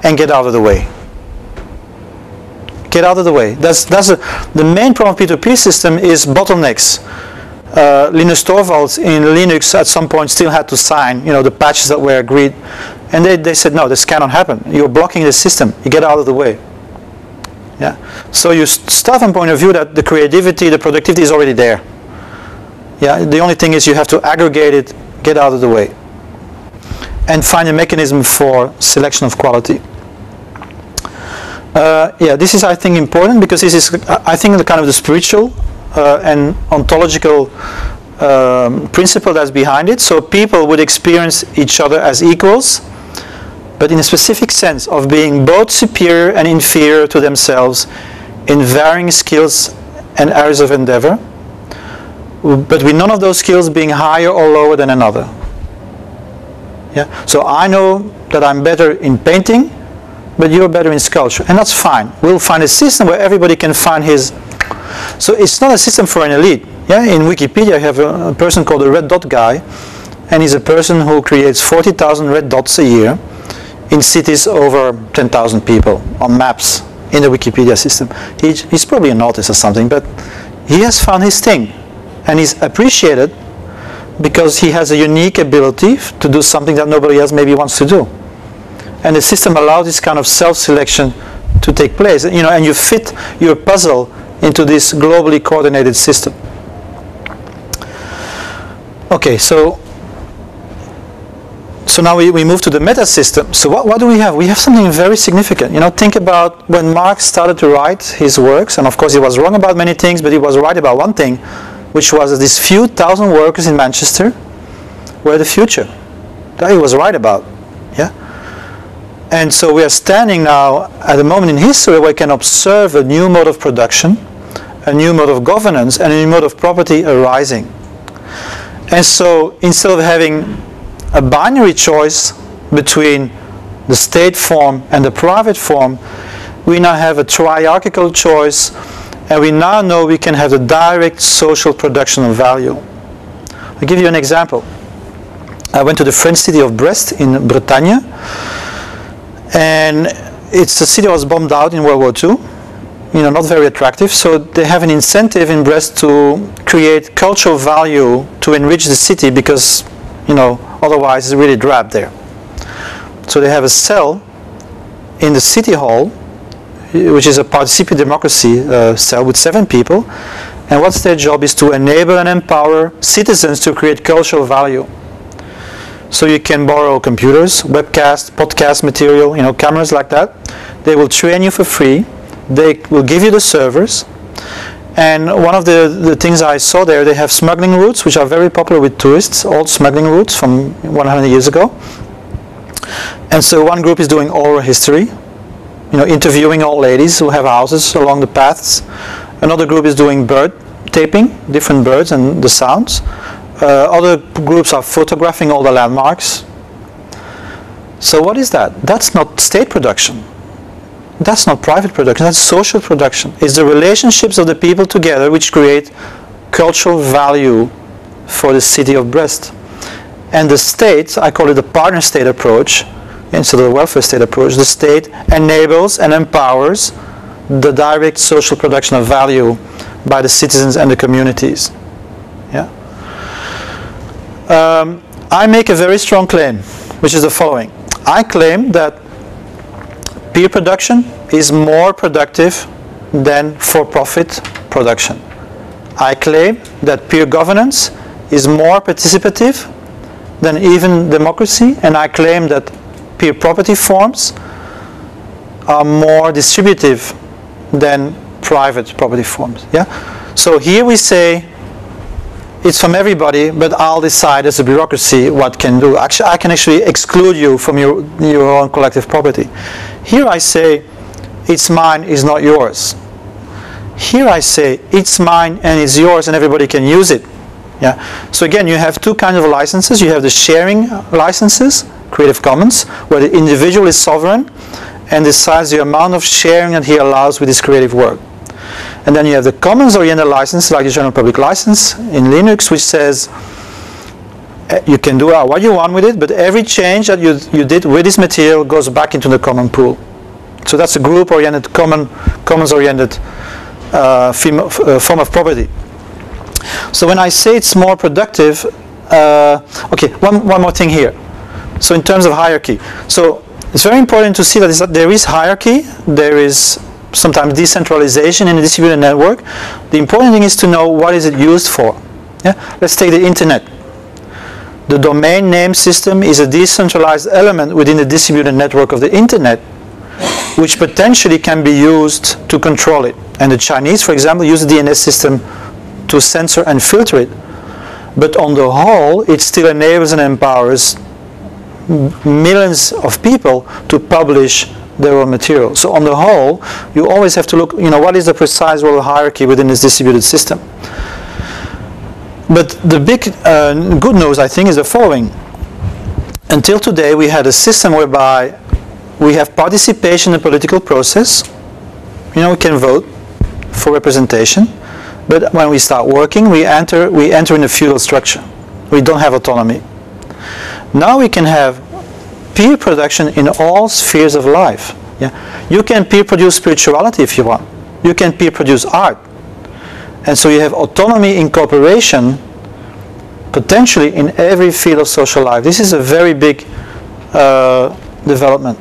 and get out of the way. Get out of the way. The main problem of P2P system is bottlenecks. Linus Torvalds in Linux at some point still had to sign, the patches that were agreed, and they said, no, this cannot happen. You're blocking the system. You get out of the way. Yeah. So you start from point of view that the creativity, the productivity is already there. Yeah. The only thing is you have to aggregate it, get out of the way, and find a mechanism for selection of quality. This is, I think, important because this is, I think, the kind of the spiritual and ontological principle that's behind it. So people would experience each other as equals, but in a specific sense of being both superior and inferior to themselves in varying skills and areas of endeavor, but with none of those skills being higher or lower than another. Yeah. So I know that I'm better in painting, but you're better in sculpture, and that's fine. We'll find a system where everybody can find his. So it's not a system for an elite. Yeah, in Wikipedia you have a person called the red dot guy, and he's a person who creates 40,000 red dots a year in cities over 10,000 people on maps in the Wikipedia system. He's probably an artist or something, but he has found his thing, and he's appreciated because he has a unique ability to do something that nobody else maybe wants to do. And the system allows this kind of self-selection to take place, and you fit your puzzle into this globally coordinated system. Okay, so now we move to the meta system. So what do we have? We have something very significant. Think about when Marx started to write his works, and of course he was wrong about many things, but he was right about one thing, which was that these few thousand workers in Manchester were the future. That he was right about. Yeah. And so we are standing now at a moment in history where we can observe a new mode of production, a new mode of governance, and a new mode of property arising. And so instead of having a binary choice between the state form and the private form, we now have a triarchical choice, and we now know we can have the direct social production of value. I'll give you an example. I went to the French city of Brest in Bretagne, and it's a city that was bombed out in World War II, not very attractive, so they have an incentive in Brest to create cultural value to enrich the city because, otherwise it's really drab there. So they have a cell in the city hall, which is a participatory democracy cell with 7 people, and what's their job is to enable and empower citizens to create cultural value. So you can borrow computers, webcast, podcast material, cameras like that. They will train you for free. They will give you the servers. And one of the things I saw there, they have smuggling routes, which are very popular with tourists, old smuggling routes from 100 years ago. And so one group is doing oral history, interviewing old ladies who have houses along the paths. Another group is doing bird taping, different birds and the sounds. Other groups are photographing all the landmarks. So what is that? That's not state production. That's not private production. That's social production. It's the relationships of the people together which create cultural value for the city of Brest. And the state, I call it the partner state approach, instead of the welfare state approach, the state enables and empowers the direct social production of value by the citizens and the communities. Yeah. I make a very strong claim, which is the following. I claim that peer production is more productive than for-profit production. I claim that peer governance is more participative than even democracy, and I claim that peer property forms are more distributive than private property forms. Yeah? So here we say it's from everybody, but I'll decide as a bureaucracy what can do. Actually, I can actually exclude you from your own collective property. Here I say it's mine, is not yours. Here I say it's mine and it's yours and everybody can use it. Yeah. So again, you have two kinds of licenses. You have the sharing licenses, Creative Commons, where the individual is sovereign and decides the amount of sharing that he allows with his creative work. And then you have the commons-oriented license, like the general public license in Linux, which says You can do what you want with it, but every change that you did with this material goes back into the common pool. So that's a group-oriented, commons-oriented form of property. So when I say it's more productive, okay, one more thing here. So in terms of hierarchy, so it's very important to see that there is hierarchy, there is sometimes decentralization in a distributed network. The important thing is to know what is it used for. Yeah? Let's take the internet. The domain name system is a decentralized element within the distributed network of the internet, which potentially can be used to control it. And the Chinese, for example, use the DNS system to censor and filter it. But on the whole, it still enables and empowers millions of people to publish their own material. So on the whole, you always have to look, what is the precise role of hierarchy within this distributed system. But the big good news, I think, is the following. Until today, we had a system whereby we have participation in the political process. We can vote for representation. But when we start working, we enter in a feudal structure. We don't have autonomy. Now we can have peer production in all spheres of life. Yeah? You can peer produce spirituality if you want. You can peer produce art. And so you have autonomy in cooperation potentially in every field of social life. This is a very big development.